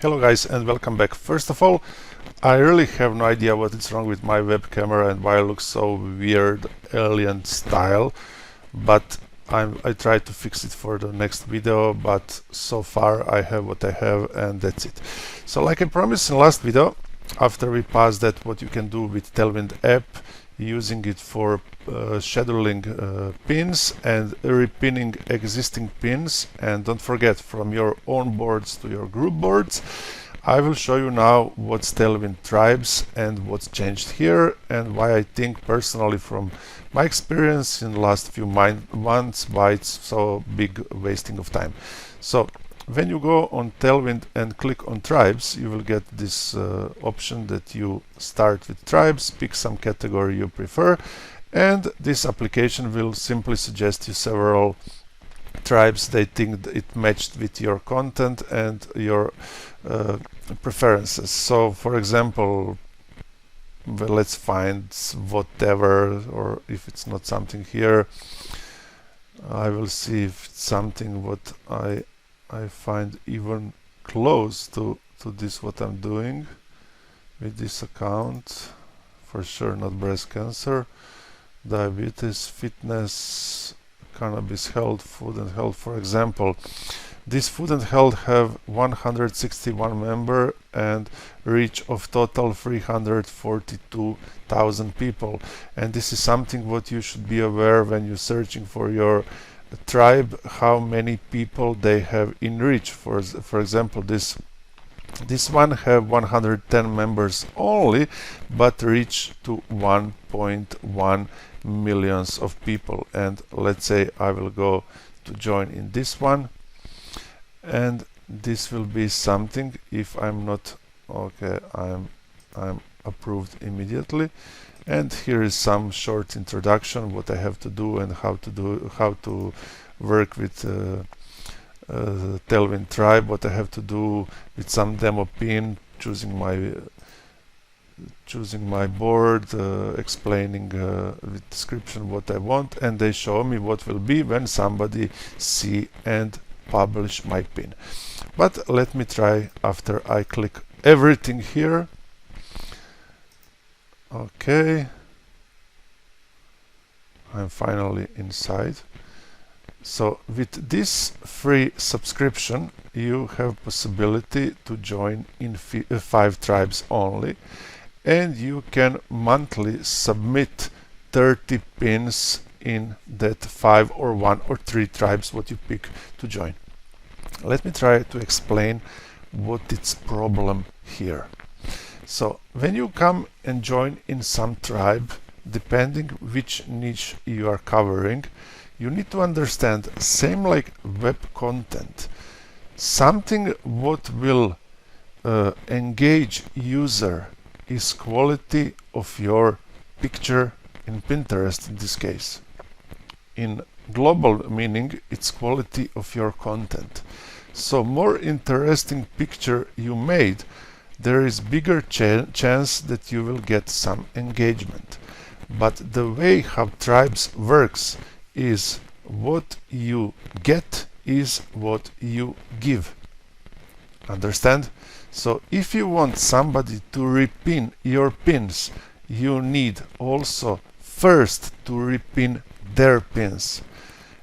Hello guys and welcome back. First of all, I really have no idea what is wrong with my web camera and why it looks so weird alien style, but I tried to fix it for the next video, but so far I have what I have and that's it. So like I promised in the last video, after we passed that what you can do with Tailwind app, using it for scheduling pins and repinning existing pins, and don't forget, from your own boards to your group boards. I will show you now what's Tailwind tribes and what's changed here, and why I think personally from my experience in the last few months why it's so big wasting of time. So when you go on Tailwind and click on tribes, you will get this option that you start with tribes, pick some category you prefer, and this application will simply suggest you several tribes they think it matched with your content and your preferences. So for example, well, let's find whatever, or if it's not something here, I will see if it's something what I find even close to this what I'm doing with this account. For sure not breast cancer, diabetes, fitness, cannabis, health, food and health. For example, this food and health have 161 member and reach of total 342,000 people, and this is something what you should be aware when you're searching for your tribe, how many people they have in reach. For example, this one have 110 members only, but reach to 1.1 millions of people. And let's say I will go to join in this one, and this will be something, if I'm not okay, I'm approved immediately. And here is some short introduction, what I have to do and how to work with Tailwind tribe, what I have to do with some demo pin, choosing my board, explaining with description what I want, and they show me what will be when somebody see and publish my pin. But let me try after I click everything here. Okay, I'm finally inside. So with this free subscription you have possibility to join in 5 tribes only, and you can monthly submit 30 pins in that 5 or 1 or 3 tribes what you pick to join. Let me try to explain what its problem here. So when you come and join in some tribe, depending which niche you are covering, you need to understand, same like web content, something what will engage user is quality of your picture in Pinterest in this case. In global meaning, it's quality of your content. So more interesting picture you made, there is bigger chance that you will get some engagement. But the way how tribes works is what you get is what you give. Understand? So if you want somebody to repin your pins, you need also first to repin their pins.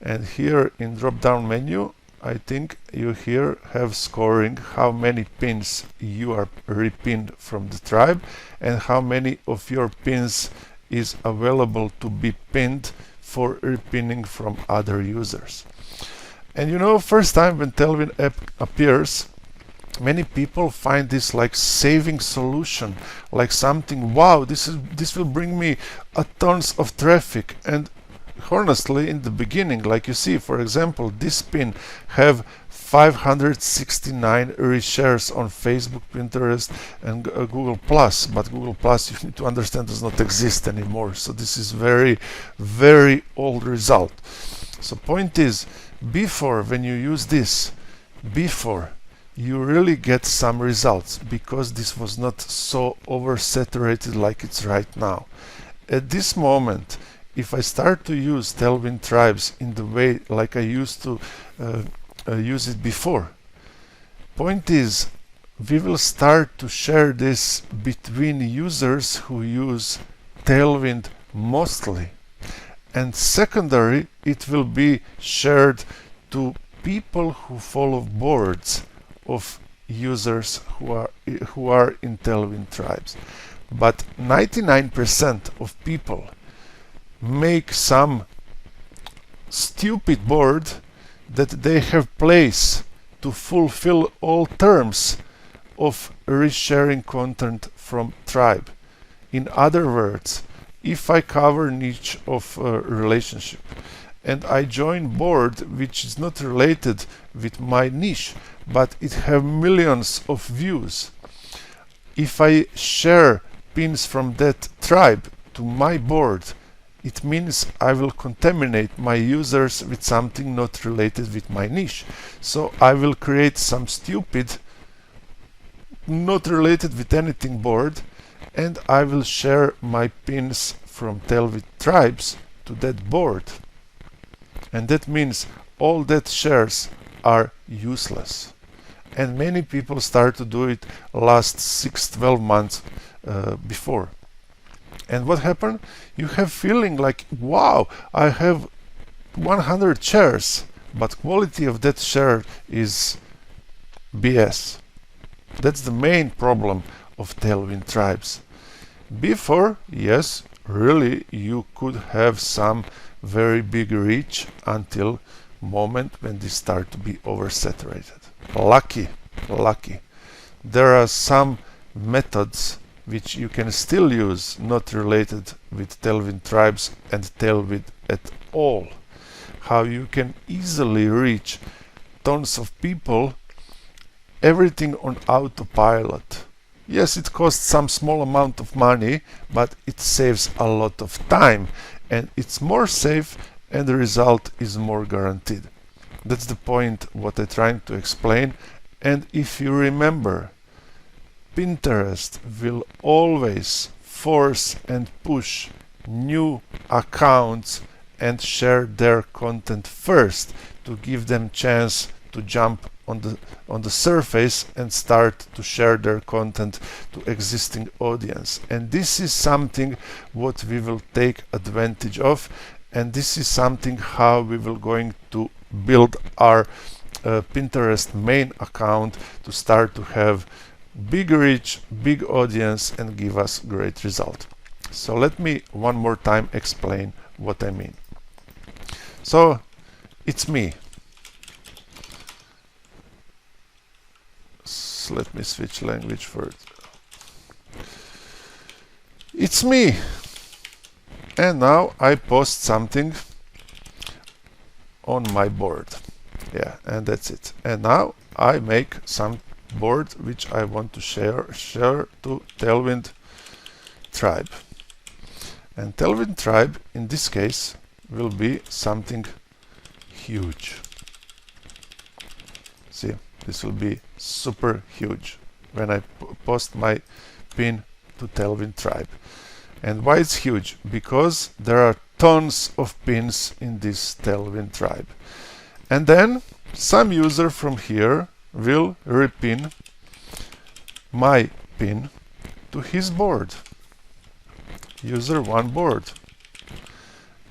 And here in drop down menu, I think you here have scoring how many pins you are repinned from the tribe and how many of your pins is available to be pinned for repinning from other users. And you know, first time when Tailwind app appears, many people find this like saving solution, like something, wow, this will bring me a tons of traffic. And honestly, in the beginning, like you see, for example, this pin have 569 reshares on Facebook, Pinterest and Google Plus, but Google Plus, you need to understand, does not exist anymore. So this is very, very old result. So point is, before, when you use this, before you really get some results, because this was not so oversaturated like it's right now. At this moment, if I start to use Tailwind tribes in the way like I used to use it before, point is, we will start to share this between users who use Tailwind mostly. And secondary, it will be shared to people who follow boards of users who are in Tailwind tribes. But 99% of people make some stupid board that they have place to fulfill all terms of resharing content from tribe. In other words, if I cover niche of a relationship and I join board which is not related with my niche, but it have millions of views, if I share pins from that tribe to my board, it means I will contaminate my users with something not related with my niche. So I will create some stupid, not related with anything board, and I will share my pins from Tailwind tribes to that board. And that means all that shares are useless. And many people start to do it last 6-12 months before. And what happened? You have feeling like, wow, I have 100 shares, but quality of that share is BS. That's the main problem of Tailwind tribes. Before, yes, really you could have some very big reach until moment when they start to be oversaturated. Lucky. There are some methods which you can still use, not related with Tailwind tribes and Tailwind at all. How you can easily reach tons of people, everything on autopilot. Yes, it costs some small amount of money, but it saves a lot of time, and it's more safe, and the result is more guaranteed. That's the point what I'm trying to explain. And if you remember, Pinterest will always force and push new accounts and share their content first to give them chance to jump on the surface and start to share their content to existing audience. And this is something what we will take advantage of, and this is something how we will going to build our Pinterest main account to start to have big reach, big audience, and give us great result. So let me one more time explain what I mean. So it's me. Let me switch language first. It's me. And now I post something on my board. Yeah, and that's it. And now I make some board which I want to share to Tailwind tribe. And Tailwind tribe in this case will be something huge. See, this will be super huge when I post my pin to Tailwind tribe. And why it's huge? Because there are tons of pins in this Tailwind tribe. And then some user from here will repin my pin to his board. User one board.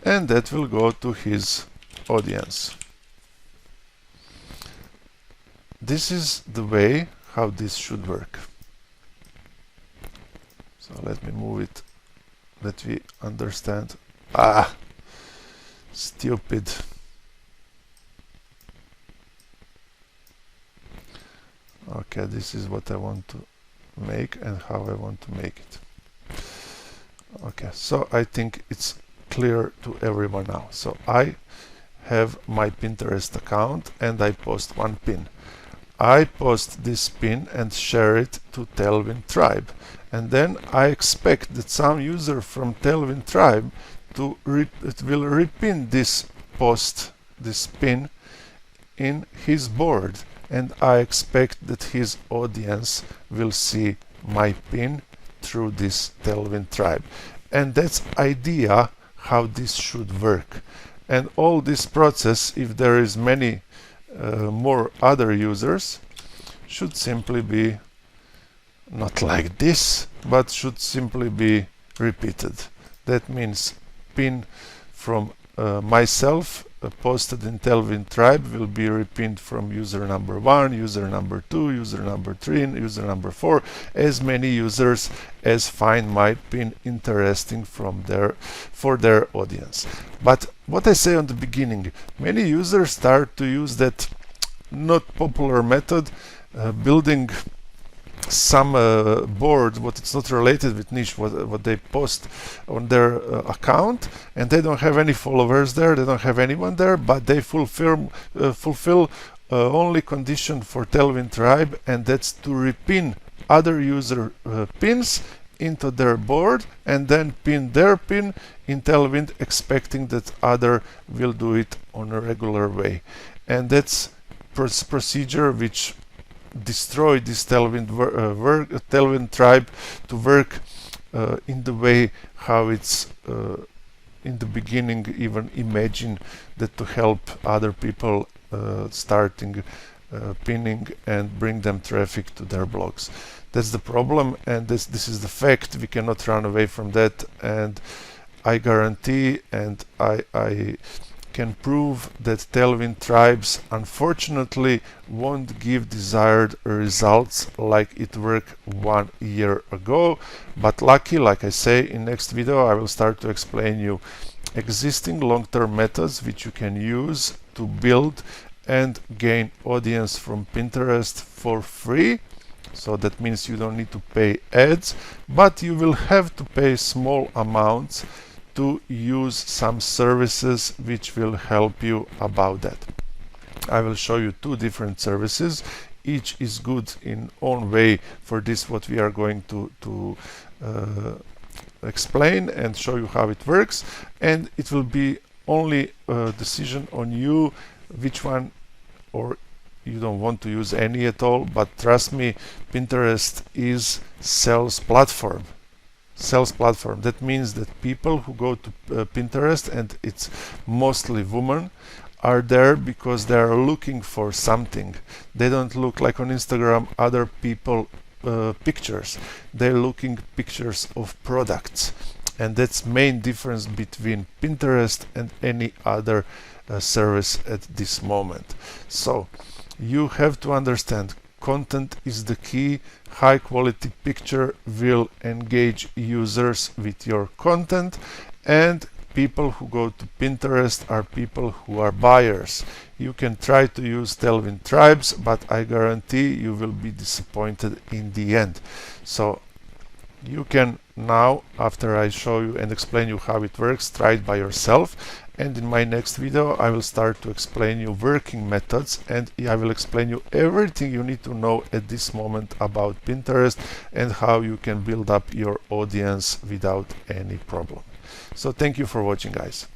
And that will go to his audience. This is the way how this should work. So let me move it that we understand. Stupid. Okay, this is what I want to make and how I want to make it. Okay, so I think it's clear to everyone now. So I have my Pinterest account and I post one pin. I post this pin and share it to Tailwind tribe, and then I expect that some user from Tailwind tribe will repin this post, this pin in his board, and I expect that his audience will see my pin through this Tailwind tribe. And that's idea how this should work. And all this process, if there is many more other users, should simply be not like this, but should simply be repeated. That means pin from myself posted in Tailwind tribe will be repinned from user number 1, user number 2, user number 3, and user number 4, as many users as find my pin interesting for their audience. But what I say on the beginning, many users start to use that not popular method, building some board what it's not related with niche, what they post on their account, and they don't have any followers there, they don't have anyone there, but they fulfill only condition for Tailwind tribe, and that's to repin other user pins into their board and then pin their pin in Tailwind, expecting that other will do it on a regular way. And that's procedure which destroy this Tailwind tribe to work in the way how it's in the beginning even imagine that to help other people starting pinning and bring them traffic to their blogs. That's the problem, and this is the fact. We cannot run away from that, and I guarantee and I can prove that Tailwind tribes unfortunately won't give desired results like it worked 1 year ago. But lucky, like I say, in next video I will start to explain you existing long-term methods which you can use to build and gain audience from Pinterest for free. So that means you don't need to pay ads, but you will have to pay small amounts to use some services which will help you about that. I will show you 2 different services. Each is good in own way for this what we are going to explain and show you how it works, and it will be only a decision on you which one, or you don't want to use any at all. But trust me, Pinterest is sales platform. That means that people who go to Pinterest, and it's mostly women, are there because they are looking for something. They don't look like on Instagram other people pictures. They're looking pictures of products, and that's main difference between Pinterest and any other service at this moment. So you have to understand, content is the key. High quality picture will engage users with your content, and people who go to Pinterest are people who are buyers. You can try to use Tailwind tribes, but I guarantee you will be disappointed in the end. So you can now, after I show you and explain you how it works, try it by yourself. And in my next video I will start to explain you working methods, and I will explain you everything you need to know at this moment about Pinterest and how you can build up your audience without any problem. So thank you for watching, guys.